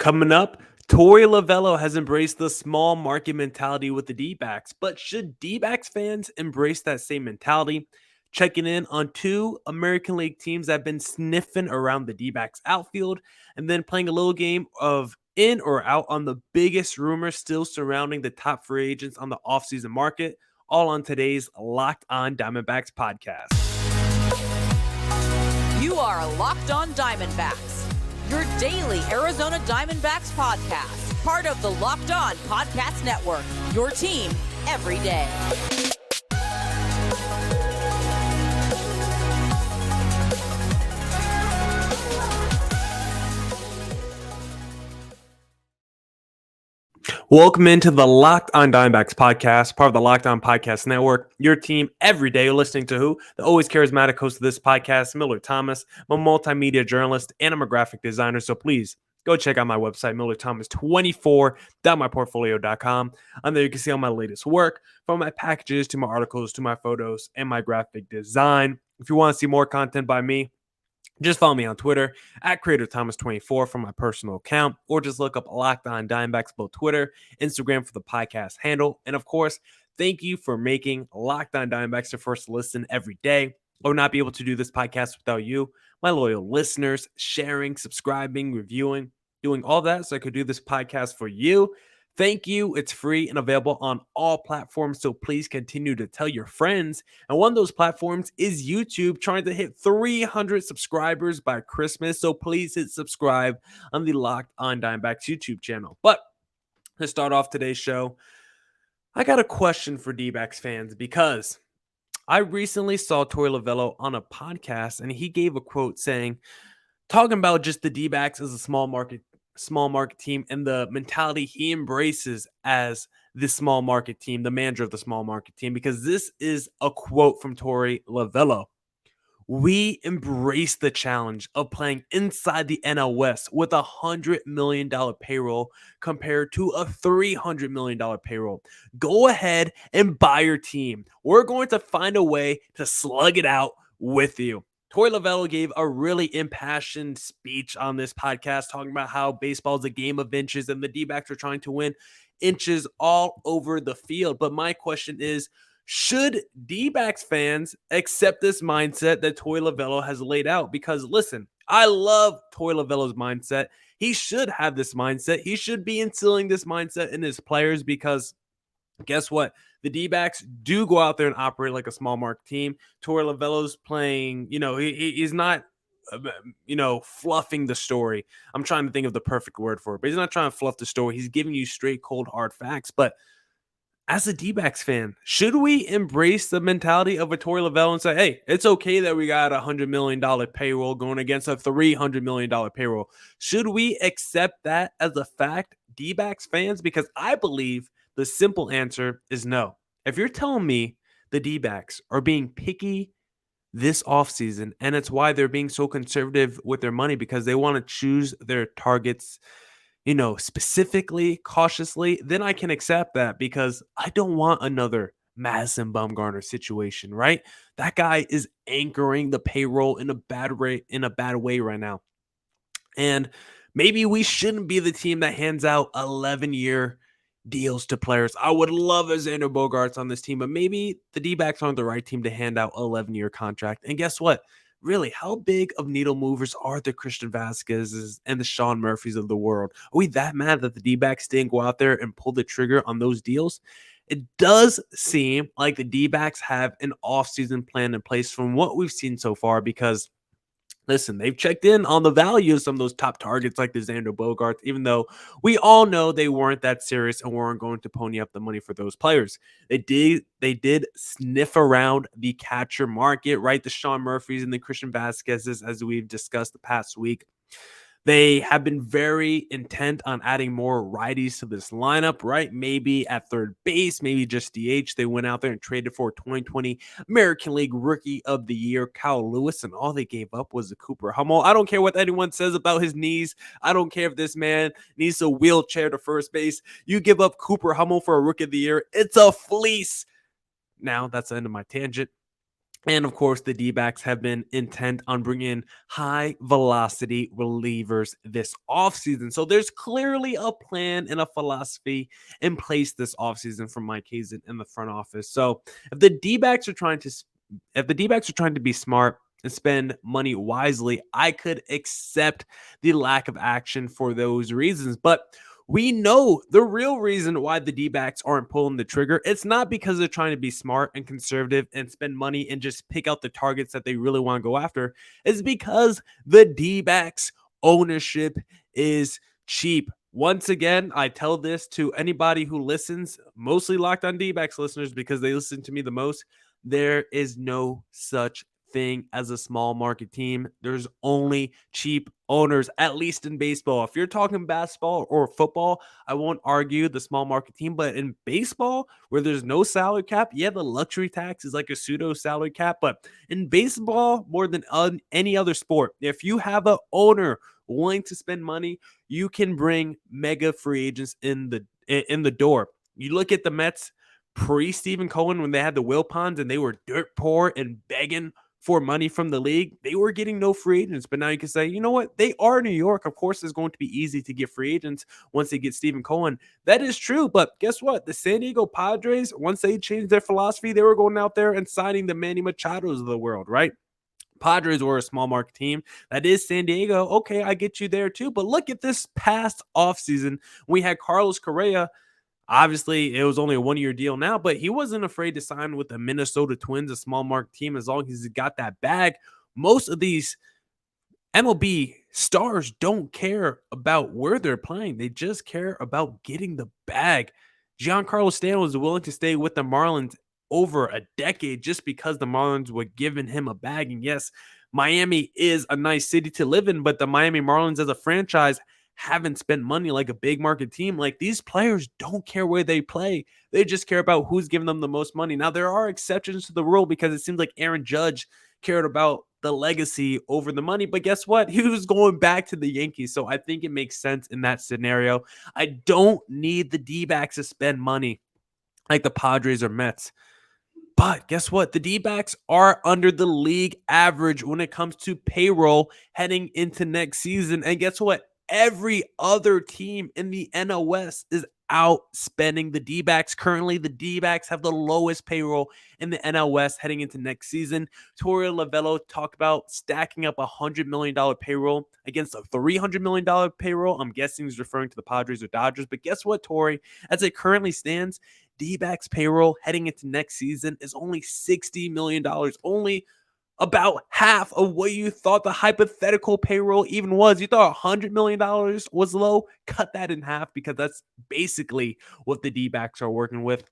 Coming up, Torey Lovello has embraced the small market mentality with the Dbacks, but should Dbacks fans embrace that same mentality? Checking in on two American League teams that have been sniffing around the Dbacks outfield, and then playing a little game of in or out on the biggest rumors still surrounding the top free agents on the offseason market, all on today's Locked On Diamondbacks podcast. You are Locked On Diamondbacks, your daily Arizona Diamondbacks podcast, part of the Locked On Podcast Network, your team every day. Welcome into the Locked On Diamondbacks podcast, part of the Locked On Podcast Network, your team every day. You're listening to who? The always charismatic host of this podcast, Millard Thomas. I'm a multimedia journalist and I'm a graphic designer, so please go check out my website, millardthomas24.myportfolio.com. On there you can see all my latest work, from my packages to my articles to my photos and my graphic design. If you want to see more content by me, just follow me on Twitter at CreatorThomas24 for my personal account, or just look up Locked On Diamondbacks, both Twitter, Instagram for the podcast handle. And of course, thank you for making Locked On Diamondbacks your first listen every day. I would not be able to do this podcast without you, my loyal listeners, sharing, subscribing, reviewing, doing all that so I could do this podcast for you. Thank you. It's free and available on all platforms, so please continue to tell your friends. And one of those platforms is YouTube, trying to hit 300 subscribers by Christmas, so please hit subscribe on the Locked On Diamondbacks YouTube channel. But to start off today's show, I got a question for Dbacks fans, because I recently saw Torey Lovello on a podcast, and he gave a quote talking about just the Dbacks as a small market team and the mentality he embraces as the small market team, the manager of the small market team, because this is a quote from Torey Lovello. We embrace the challenge of playing inside the NL West with a $100 million payroll compared to a $300 million payroll. Go ahead and buy your team. We're going to find a way to slug it out with you. Torey Lovello gave a really impassioned speech on this podcast, talking about how baseball is a game of inches and the D-backs are trying to win inches all over the field. But my question is, should D-backs fans accept this mindset that Torey Lovello has laid out? Because listen, I love Torey Lovello's mindset. He should have this mindset. He should be instilling this mindset in his players, because guess what? The D-backs do go out there and operate like a small market team. Torey Lovello's playing, he's not, fluffing the story. I'm trying to think of the perfect word for it, but he's not trying to fluff the story. He's giving you straight, cold, hard facts. But as a D-backs fan, should we embrace the mentality of a Torey Lovello and say, hey, it's okay that we got a $100 million payroll going against a $300 million payroll? Should we accept that as a fact, D-backs fans? Because I believe the simple answer is no. If you're telling me the D-backs are being picky this offseason, and it's why they're being so conservative with their money, because they want to choose their targets, specifically, cautiously, then I can accept that, because I don't want another Madison Bumgarner situation, right? That guy is anchoring the payroll in a bad way right now. And maybe we shouldn't be the team that hands out 11-year deals to players. I would love a Xander Bogaerts on this team, but maybe the D-backs aren't the right team to hand out an 11-year contract. And guess what? Really, how big of needle movers are the Christian Vazquez's and the Sean Murphys of the world? Are we that mad that the D-backs didn't go out there and pull the trigger on those deals? It does seem like the D-backs have an offseason plan in place from what we've seen so far, because listen, they've checked in on the value of some of those top targets like the Xander Bogaerts, even though we all know they weren't that serious and weren't going to pony up the money for those players. They did sniff around the catcher market, right? The Sean Murphys and the Christian Vazquez's, as we've discussed the past week. They have been very intent on adding more righties to this lineup, right? Maybe at third base, maybe just DH. They went out there and traded for 2020 American League Rookie of the Year, Kyle Lewis, and all they gave up was a Cooper Hummel. I don't care what anyone says about his knees. I don't care if this man needs a wheelchair to first base. You give up Cooper Hummel for a Rookie of the Year, it's a fleece. Now, that's the end of my tangent. And of course, the D-backs have been intent on bringing in high velocity relievers this offseason. So there's clearly a plan and a philosophy in place this offseason from Mike Hazen in the front office. So if the D-backs are trying to be smart and spend money wisely, I could accept the lack of action for those reasons. But we know the real reason why the D-backs aren't pulling the trigger. It's not because they're trying to be smart and conservative and spend money and just pick out the targets that they really want to go after. It's because the D-backs ownership is cheap. Once again, I tell this to anybody who listens, mostly Locked On D-backs listeners, because they listen to me the most. There is no such thing as a small market team. There's only cheap owners, at least in baseball. If you're talking basketball or football, I won't argue the small market team, but in baseball, where there's no salary cap, yeah, the luxury tax is like a pseudo salary cap, but in baseball, more than any other sport, if you have an owner willing to spend money, you can bring mega free agents in the door. You look at the Mets pre-Stephen Cohen when they had the Wilpons and they were dirt poor and begging for money from the league, they were getting no free agents. But now you can say, you know what? They are New York. Of course, it's going to be easy to get free agents once they get Stephen Cohen. That is true. But guess what? The San Diego Padres, once they changed their philosophy, they were going out there and signing the Manny Machados of the world, right? Padres were a small market team. That is San Diego. Okay, I get you there too. But look at this past offseason. We had Carlos Correa. Obviously, it was only a one-year deal now, but he wasn't afraid to sign with the Minnesota Twins, a small market team, as long as he got that bag. Most of these MLB stars don't care about where they're playing. They just care about getting the bag. Giancarlo Stanton was willing to stay with the Marlins over a decade just because the Marlins were giving him a bag. And yes, Miami is a nice city to live in, but the Miami Marlins as a franchise haven't spent money like a big market team. Like, these players don't care where they play. They just care about who's giving them the most money. Now, there are exceptions to the rule because it seems like Aaron Judge cared about the legacy over the money. But guess what? He was going back to the Yankees. So I think it makes sense in that scenario. I don't need the D-backs to spend money like the Padres or Mets. But guess what? The D-backs are under the league average when it comes to payroll heading into next season. And guess what? Every other team in the NL West is outspending the D-backs. Currently, the D-backs have the lowest payroll in the NL West heading into next season. Torey Lovullo talked about stacking up $100 million payroll against a $300 million payroll. I'm guessing he's referring to the Padres or Dodgers. But guess what, Torey? As it currently stands, D-backs payroll heading into next season is only $60 million. Only about half of what you thought the hypothetical payroll even was. You thought $100 million was low? Cut that in half, because that's basically what the D-backs are working with.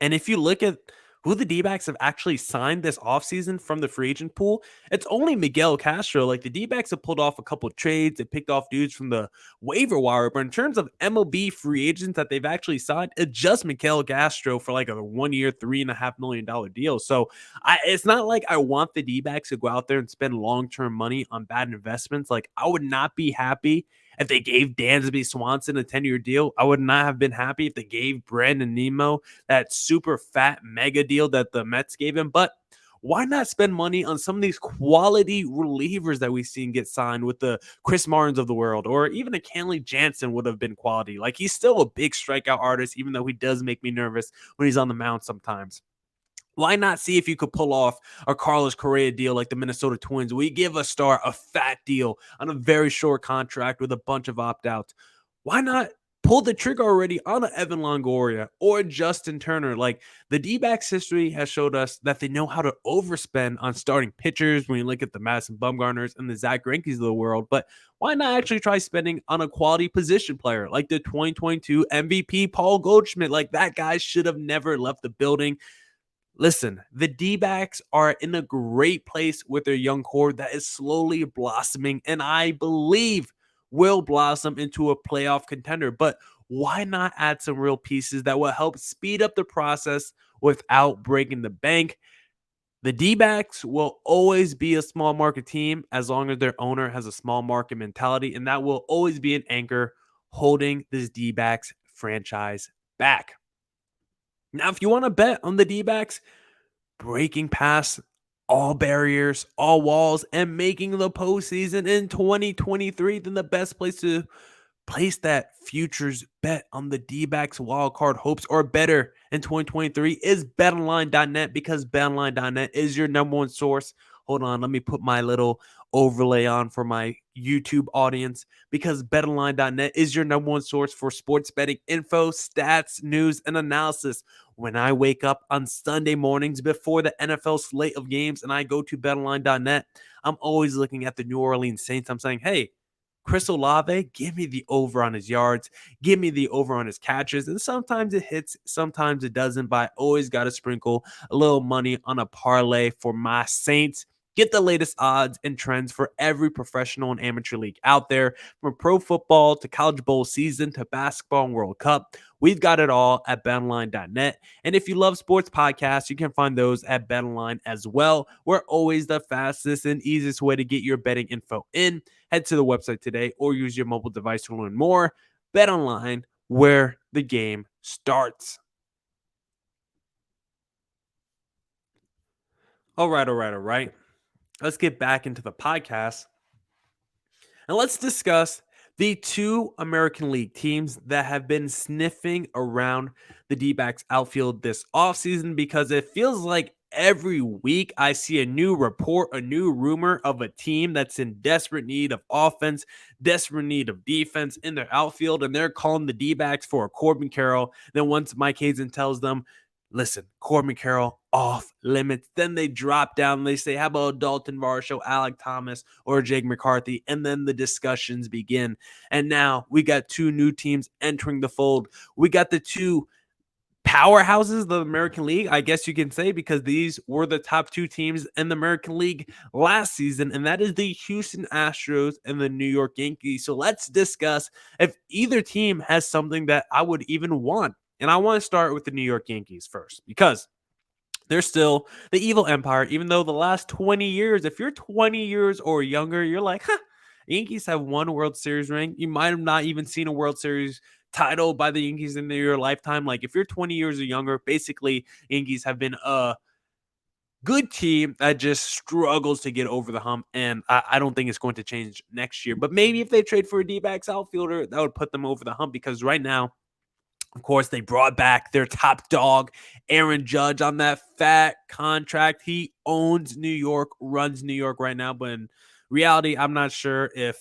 And if you look at who the D-backs have actually signed this offseason from the free agent pool, it's only Miguel Castro. Like, the D-backs have pulled off a couple of trades. They picked off dudes from the waiver wire. But in terms of MLB free agents that they've actually signed, it's just Miguel Castro for like a 1 year, $3.5 million deal. So it's not like I want the D-backs to go out there and spend long-term money on bad investments. Like, I would not be happy if they gave Dansby Swanson a 10-year deal. I would not have been happy if they gave Brandon Nimmo that super fat mega deal that the Mets gave him. But why not spend money on some of these quality relievers that we've seen get signed with the Chris Martins of the world, or even a Kenley Jansen would have been quality. Like, he's still a big strikeout artist, even though he does make me nervous when he's on the mound sometimes. Why not see if you could pull off a Carlos Correa deal like the Minnesota Twins? We give a star a fat deal on a very short contract with a bunch of opt-outs. Why not pull the trigger already on an Evan Longoria or Justin Turner? Like, the D-backs history has showed us that they know how to overspend on starting pitchers when you look at the Madison Bumgarners and the Zach Greinke's of the world. But why not actually try spending on a quality position player like the 2022 MVP Paul Goldschmidt? Like, that guy should have never left the building. Listen, the D-backs are in a great place with their young core that is slowly blossoming, and I believe will blossom into a playoff contender. But why not add some real pieces that will help speed up the process without breaking the bank? The D-backs will always be a small market team as long as their owner has a small market mentality, and that will always be an anchor holding this D-backs franchise back. Now, if you want to bet on the D-backs, breaking past all barriers, all walls, and making the postseason in 2023, then the best place to place that futures bet on the Dbacks wildcard hopes or better in 2023 is betonline.net, because betonline.net is your number one source. Hold on, let me put my little overlay on for my YouTube audience, because betonline.net is your number one source for sports betting info, stats, news, and analysis. When I wake up on Sunday mornings before the NFL slate of games and I go to betonline.net, I'm always looking at the New Orleans Saints. I'm saying, hey, Chris Olave, give me the over on his yards, give me the over on his catches. And sometimes it hits, sometimes it doesn't, but I always got to sprinkle a little money on a parlay for my Saints. Get the latest odds and trends for every professional and amateur league out there, from pro football to college bowl season to basketball and World Cup. We've got it all at betonline.net. And if you love sports podcasts, you can find those at Betonline as well. We're always the fastest and easiest way to get your betting info in. Head to the website today or use your mobile device to learn more. BetOnline, where the game starts. All right. Let's get back into the podcast. And let's discuss the two American League teams that have been sniffing around the Dbacks outfield this offseason, because it feels like every week I see a new report, a new rumor of a team that's in desperate need of offense, desperate need of defense in their outfield, and they're calling the Dbacks for a Corbin Carroll. Then once Mike Hazen tells them, listen, Corbin Carroll off limits, then they drop down. They say, how about Daulton, Varsho, Alec Thomas, or Jake McCarthy? And then the discussions begin. And now we got two new teams entering the fold. We got the two powerhouses of the American League, I guess you can say, because these were the top two teams in the American League last season, and that is the Houston Astros and the New York Yankees. So let's discuss if either team has something that I would even want. And I want to start with the New York Yankees first, because they're still the evil empire, even though the last 20 years, if you're 20 years or younger, you're like, Yankees have one World Series ring. You might have not even seen a World Series title by the Yankees in your lifetime. Like, if you're 20 years or younger, basically, Yankees have been a good team that just struggles to get over the hump. And I don't think it's going to change next year. But maybe if they trade for a D-backs outfielder, that would put them over the hump, because right now, of course, they brought back their top dog, Aaron Judge, on that fat contract. He owns New York, runs New York right now. But in reality, I'm not sure if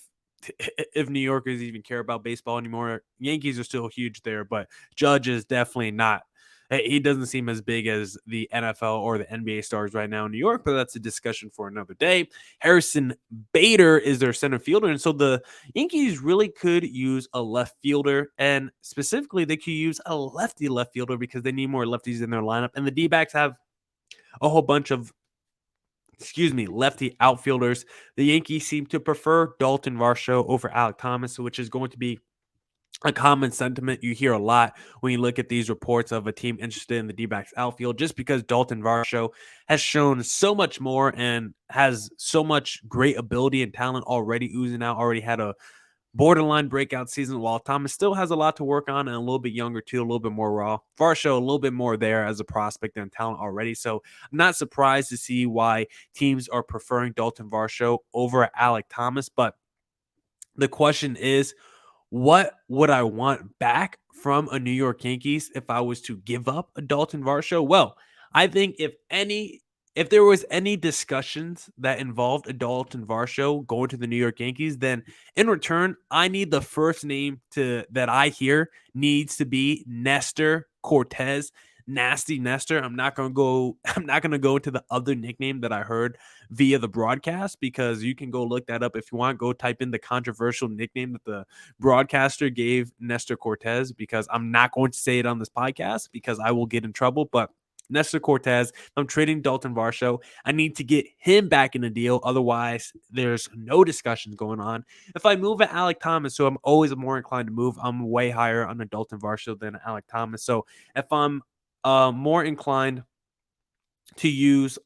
New Yorkers even care about baseball anymore. Yankees are still huge there, but Judge is definitely not. He doesn't seem as big as the NFL or the NBA stars right now in New York, but that's a discussion for another day. Harrison Bader is their center fielder, and so the Yankees really could use a left fielder, and specifically they could use a lefty left fielder, because they need more lefties in their lineup. And the D-backs have a whole bunch of lefty outfielders. The Yankees seem to prefer Daulton Varsho over Alec Thomas, which is going to be a common sentiment you hear a lot when you look at these reports of a team interested in the D-backs outfield, just because Daulton Varsho has shown so much more and has so much great ability and talent already oozing out, already had a borderline breakout season, while Thomas still has a lot to work on and a little bit younger too, a little bit more raw. Varsho a little bit more there as a prospect and talent already. So I'm not surprised to see why teams are preferring Daulton Varsho over Alec Thomas. But the question is, what would I want back from a New York Yankees if I was to give up a Daulton Varsho? Well, I think if there was any discussions that involved a Daulton Varsho going to the New York Yankees, then in return, I need the first name that I hear needs to be Nestor Cortez. Nasty Nestor. I'm not gonna go into the other nickname that I heard via the broadcast, because you can go look that up if you want. Go type in the controversial nickname that the broadcaster gave Nestor Cortez, because I'm not going to say it on this podcast because I will get in trouble. But Nestor Cortez, I'm trading Daulton Varsho. I need to get him back in the deal. Otherwise, there's no discussions going on. If I move at Alec Thomas, so I'm always more inclined to move, I'm way higher on a Daulton Varsho than Alec Thomas. So if I'm more inclined to use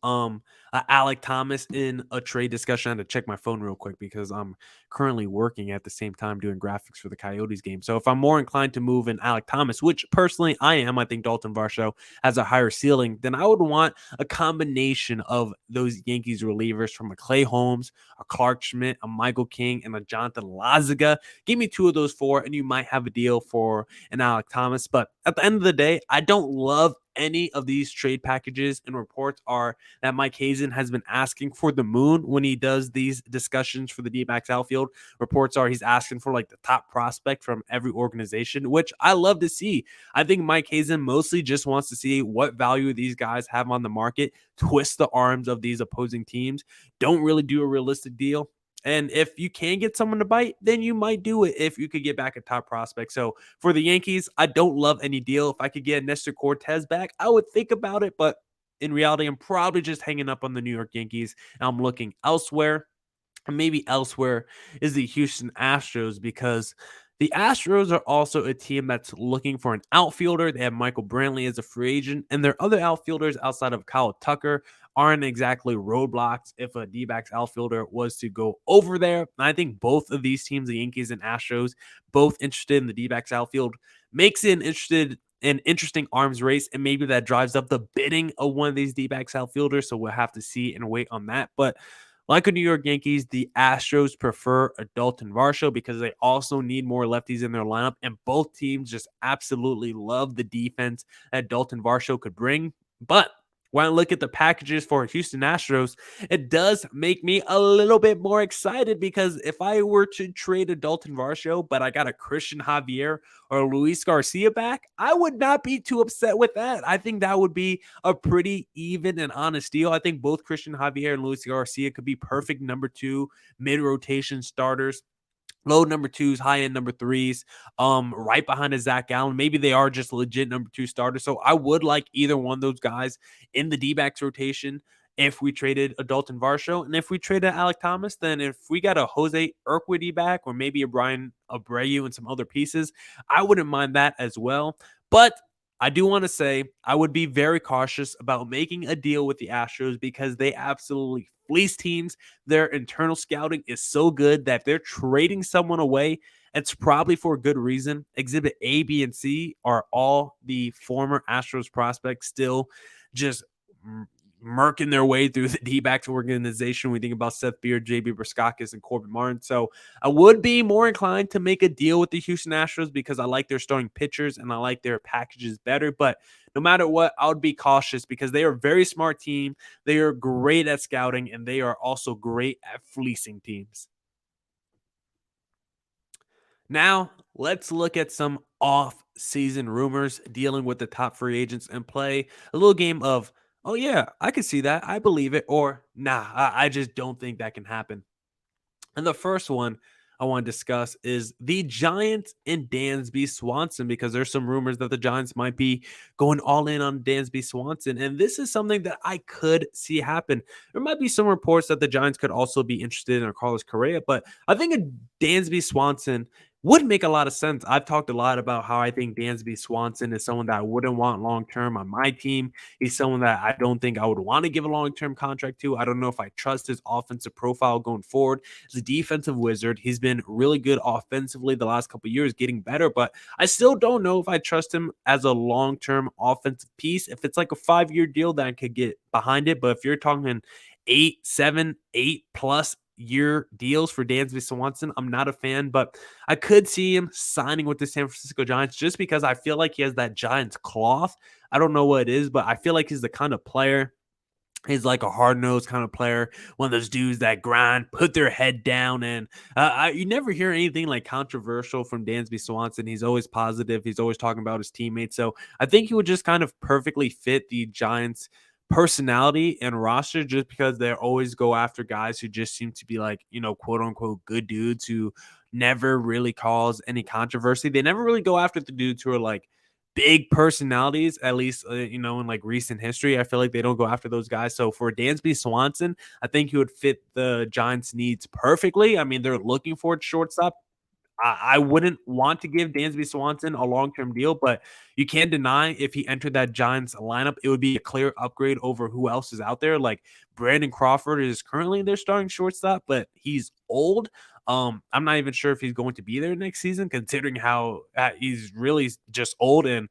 Alec Thomas in a trade discussion. I had to check my phone real quick because I'm currently working at the same time doing graphics for the Coyotes game. So if I'm more inclined to move in Alec Thomas, which personally I am, I think Daulton Varsho has a higher ceiling, then I would want a combination of those Yankees relievers from a Clay Holmes, a Clark Schmidt, a Michael King, and a Jonathan Laziga. Give me two of those four, and you might have a deal for an Alec Thomas. But at the end of the day, I don't love any of these trade packages, and reports are that Mike Hazen has been asking for the moon when he does these discussions for the Dbacks outfield. Reports are he's asking for like the top prospect from every organization, which I love to see. I think Mike Hazen mostly just wants to see what value these guys have on the market, twist the arms of these opposing teams, don't really do a realistic deal. And if you can get someone to bite, then you might do it if you could get back a top prospect. So for the Yankees, I don't love any deal. If I could get Nestor Cortez back, I would think about it. But in reality, I'm probably just hanging up on the New York Yankees. And I'm looking elsewhere. And maybe elsewhere is the Houston Astros, because the Astros are also a team that's looking for an outfielder. They have Michael Brantley as a free agent, and their other outfielders outside of Kyle Tucker aren't exactly roadblocks if a D-backs outfielder was to go over there. And I think both of these teams, the Yankees and Astros, both interested in the D-backs outfield, makes it an interesting arms race, and maybe that drives up the bidding of one of these D-backs outfielders. So we'll have to see and wait on that. But like the New York Yankees, the Astros prefer a Daulton Varsho because they also need more lefties in their lineup, and both teams just absolutely love the defense that Daulton Varsho could bring. But when I look at the packages for Houston Astros, it does make me a little bit more excited, because if I were to trade a Daulton Varsho, but I got a Christian Javier or Luis Garcia back, I would not be too upset with that. I think that would be a pretty even and honest deal. I think both Christian Javier and Luis Garcia could be perfect number two mid-rotation starters. Low number twos, high end number threes, right behind a Zach Allen. Maybe they are just legit number two starters. So I would like either one of those guys in the D-backs rotation if we traded a Daulton Varsho. And if we traded Alec Thomas, then if we got a Jose Urquidy back, or maybe a Brian Abreu and some other pieces, I wouldn't mind that as well. But I do want to say I would be very cautious about making a deal with the Astros, because they absolutely fleece teams. Their internal scouting is so good that if they're trading someone away, it's probably for a good reason. Exhibit A, B, and C are all the former Astros prospects still just murking their way through the D-backs organization. We think about Seth Beard, JB Briskakis, and Corbin Martin. So I would be more inclined to make a deal with the Houston Astros because I like their starting pitchers and I like their packages better. But no matter what, I would be cautious because they are a very smart team. They are great at scouting, and they are also great at fleecing teams. Now, let's look at some off-season rumors dealing with the top free agents and play a little game of, oh yeah, I can see that, I believe it, or nah, I just don't think that can happen. And the first one I want to discuss is the Giants and Dansby Swanson, because there's some rumors that the Giants might be going all in on Dansby Swanson. And this is something that I could see happen. There might be some reports that the Giants could also be interested in Carlos Correa, but I think a Dansby Swanson would make a lot of sense. I've talked a lot about how I think Dansby Swanson is someone that I wouldn't want long-term on my team. He's someone that I don't think I would want to give a long-term contract to. I don't know if I trust his offensive profile going forward. He's a defensive wizard. He's been really good offensively the last couple of years, getting better, but I still don't know if I trust him as a long-term offensive piece. If it's like a 5-year deal, that I could get behind it. But if you're talking 8, 7, 8+ year deals for Dansby Swanson, I'm not a fan, but I could see him signing with the San Francisco Giants just because I feel like he has that Giants cloth. I don't know what it is, but I feel like he's the kind of player. He's like a hard-nosed kind of player, one of those dudes that grind, put their head down, and you never hear anything like controversial from Dansby Swanson. He's always positive. He's always talking about his teammates. So I think he would just kind of perfectly fit the Giants' personality and roster, just because they always go after guys who just seem to be like, quote unquote, good dudes who never really cause any controversy. They never really go after the dudes who are like big personalities, at least, in like recent history. I feel like they don't go after those guys. So for Dansby Swanson, I think he would fit the Giants' needs perfectly. I mean, they're looking for a shortstop. I wouldn't want to give Dansby Swanson a long-term deal, but you can't deny if he entered that Giants lineup, it would be a clear upgrade over who else is out there. Like Brandon Crawford is currently their starting shortstop, but he's old. I'm not even sure if he's going to be there next season, considering how he's really just old and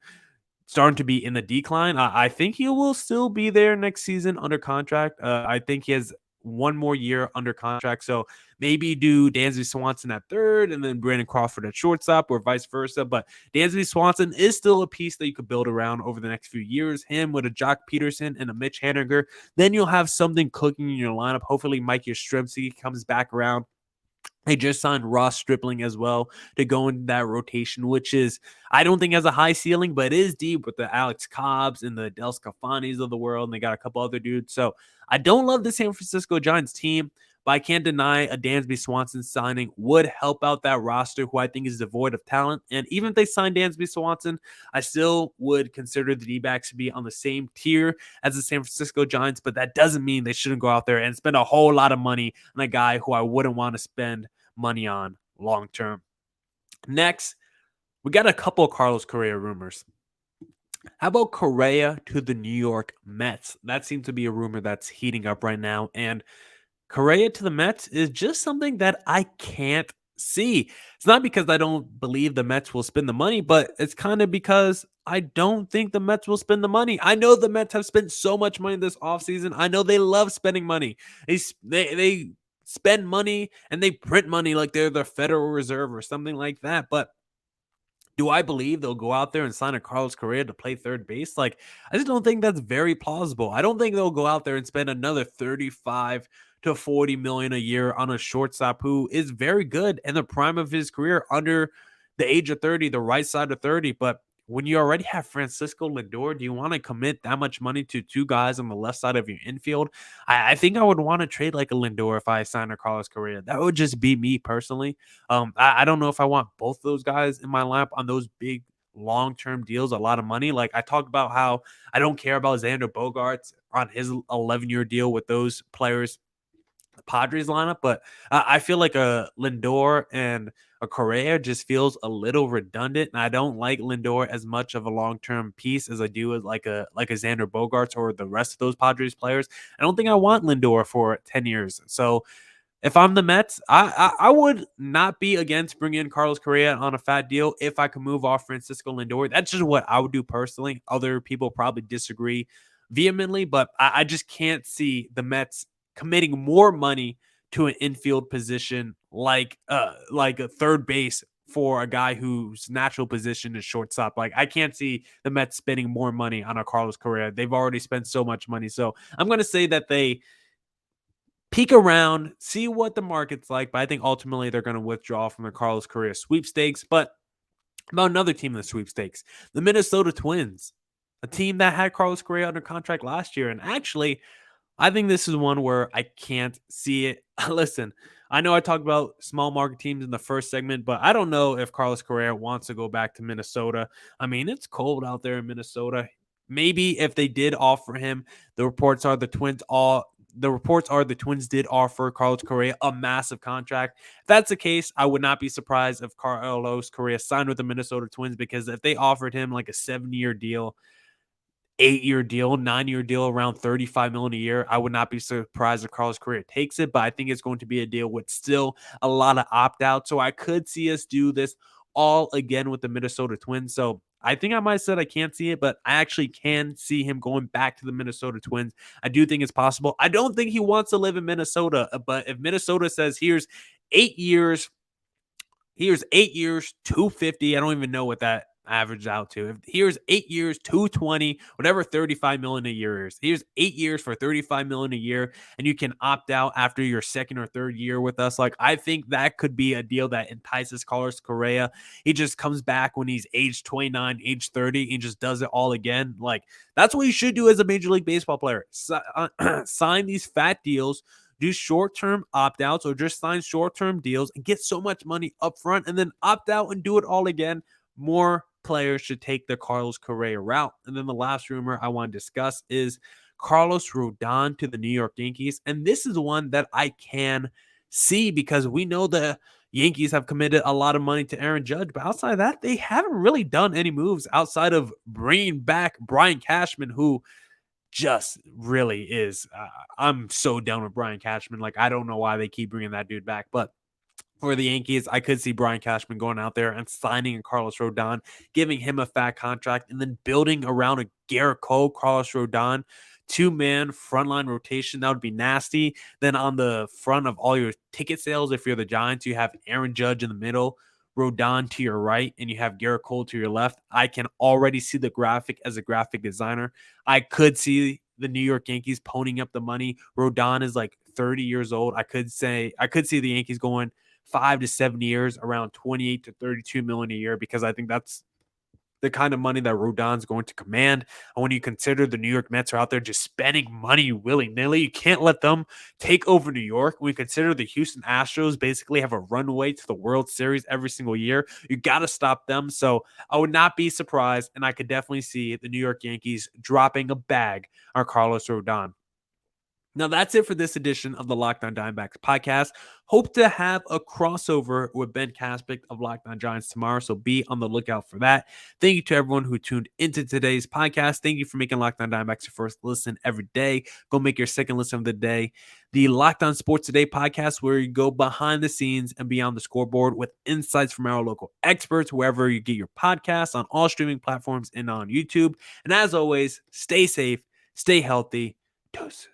starting to be in the decline. I think he will still be there next season under contract. I think he has one more year under contract. So maybe do Dansby Swanson at third and then Brandon Crawford at shortstop or vice versa. But Dansby Swanson is still a piece that you could build around over the next few years. Him with a Jock Peterson and a Mitch Haniger. Then you'll have something cooking in your lineup. Hopefully Mike Yastrzemski comes back around. They just signed Ross Stripling as well to go into that rotation, which is, I don't think has a high ceiling, but it is deep with the Alex Cobbs and the Del Scafanis of the world. And they got a couple other dudes. So I don't love the San Francisco Giants team, but I can't deny a Dansby Swanson signing would help out that roster, who I think is devoid of talent. And even if they sign Dansby Swanson, I still would consider the D-backs to be on the same tier as the San Francisco Giants, but that doesn't mean they shouldn't go out there and spend a whole lot of money on a guy who I wouldn't want to spend money on long term. Next, we got a couple of Carlos Correa rumors. How about Correa to the New York Mets? That seems to be a rumor that's heating up right now. And Correa to the Mets is just something that I can't see. It's not because I don't believe the Mets will spend the money, but it's kind of because I don't think the Mets will spend the money. I know the Mets have spent so much money this offseason. I know they love spending money. They spend money and they print money like they're the Federal Reserve or something like that. But do I believe they'll go out there and sign a Carlos Correa to play third base? Like, I just don't think that's very plausible. I don't think they'll go out there and spend another 35 to 40 million a year on a shortstop who is very good in the prime of his career under the age of 30, the right side of 30. But when you already have Francisco Lindor, do you want to commit that much money to two guys on the left side of your infield? I think I would want to trade like a Lindor if I signed a Carlos Correa. That would just be me personally. I don't know if I want both those guys in my lineup on those big long-term deals, a lot of money. Like I talked about how I don't care about Xander Bogaerts on his 11-year deal with those players, the Padres lineup, but I feel like a Lindor and a Correa just feels a little redundant, and I don't like Lindor as much of a long-term piece as I do as like a Xander Bogaerts or the rest of those Padres players. I don't think I want Lindor for 10 years. So if I'm the Mets, I would not be against bringing in Carlos Correa on a fat deal if I could move off Francisco Lindor. That's just what I would do personally. Other people probably disagree vehemently, but I just can't see the Mets committing more money to an infield position like a third base for a guy whose natural position is shortstop. Like I can't see the Mets spending more money on a Carlos Correa. They've already spent so much money. So I'm going to say that they peek around, see what the market's like, but I think ultimately they're going to withdraw from the Carlos Correa sweepstakes. But about another team in the sweepstakes, the Minnesota Twins, a team that had Carlos Correa under contract last year. And actually, I think this is one where I can't see it. Listen, I know I talked about small market teams in the first segment, but I don't know if Carlos Correa wants to go back to Minnesota. I mean, it's cold out there in Minnesota. Maybe if they did offer him, the reports are the Twins did offer Carlos Correa a massive contract. If that's the case, I would not be surprised if Carlos Correa signed with the Minnesota Twins, because if they offered him like a 7-year deal, 8-year deal, 9-year deal, around $35 million a year, I would not be surprised if Carlos Correa takes it, but I think it's going to be a deal with still a lot of opt-out. So I could see us do this all again with the Minnesota Twins. So I think I might have said I can't see it, but I actually can see him going back to the Minnesota Twins. I do think it's possible. I don't think he wants to live in Minnesota, but if Minnesota says here's 8 years, 250, I don't even know what that averaged out to. If here's 8 years, 220, whatever 35 million a year is. Here's 8 years for 35 million a year, and you can opt out after your second or third year with us. Like, I think that could be a deal that entices Carlos Correa. He just comes back when he's age 29, age 30, and just does it all again. Like, that's what you should do as a Major League Baseball player. Sign these fat deals, do short-term opt-outs, or just sign short-term deals and get so much money up front and then opt out and do it all again. More players should take the Carlos Correa route. And then the last rumor I want to discuss is Carlos Rodon to the New York Yankees. And this is one that I can see because we know the Yankees have committed a lot of money to Aaron Judge, but outside of that, they haven't really done any moves outside of bringing back Brian Cashman, who just really is. I'm so done with Brian Cashman. Like, I don't know why they keep bringing that dude back, but for the Yankees, I could see Brian Cashman going out there and signing a Carlos Rodon, giving him a fat contract, and then building around a Garrett Cole, Carlos Rodon, two-man frontline rotation. That would be nasty. Then on the front of all your ticket sales, if you're the Giants, you have Aaron Judge in the middle, Rodon to your right, and you have Garrett Cole to your left. I can already see the graphic as a graphic designer. I could see the New York Yankees ponying up the money. Rodon is like 30 years old. I could see the Yankees going 5 to 7 years, around 28 to 32 million a year, because I think that's the kind of money that Rodon's going to command. And when you consider the New York Mets are out there just spending money willy-nilly, you can't let them take over New York. When you consider the Houston Astros basically have a runway to the World Series every single year, you got to stop them. So I would not be surprised, and I could definitely see the New York Yankees dropping a bag on Carlos Rodon. Now, that's it for this edition of the Locked On Diamondbacks podcast. Hope to have a crossover with Ben Caspick of Locked On Giants tomorrow, so be on the lookout for that. Thank you to everyone who tuned into today's podcast. Thank you for making Locked On Diamondbacks your first listen every day. Go make your second listen of the day. The Locked On Sports Today podcast, where you go behind the scenes and beyond the scoreboard with insights from our local experts, wherever you get your podcasts, on all streaming platforms and on YouTube. And as always, stay safe, stay healthy. Deuces.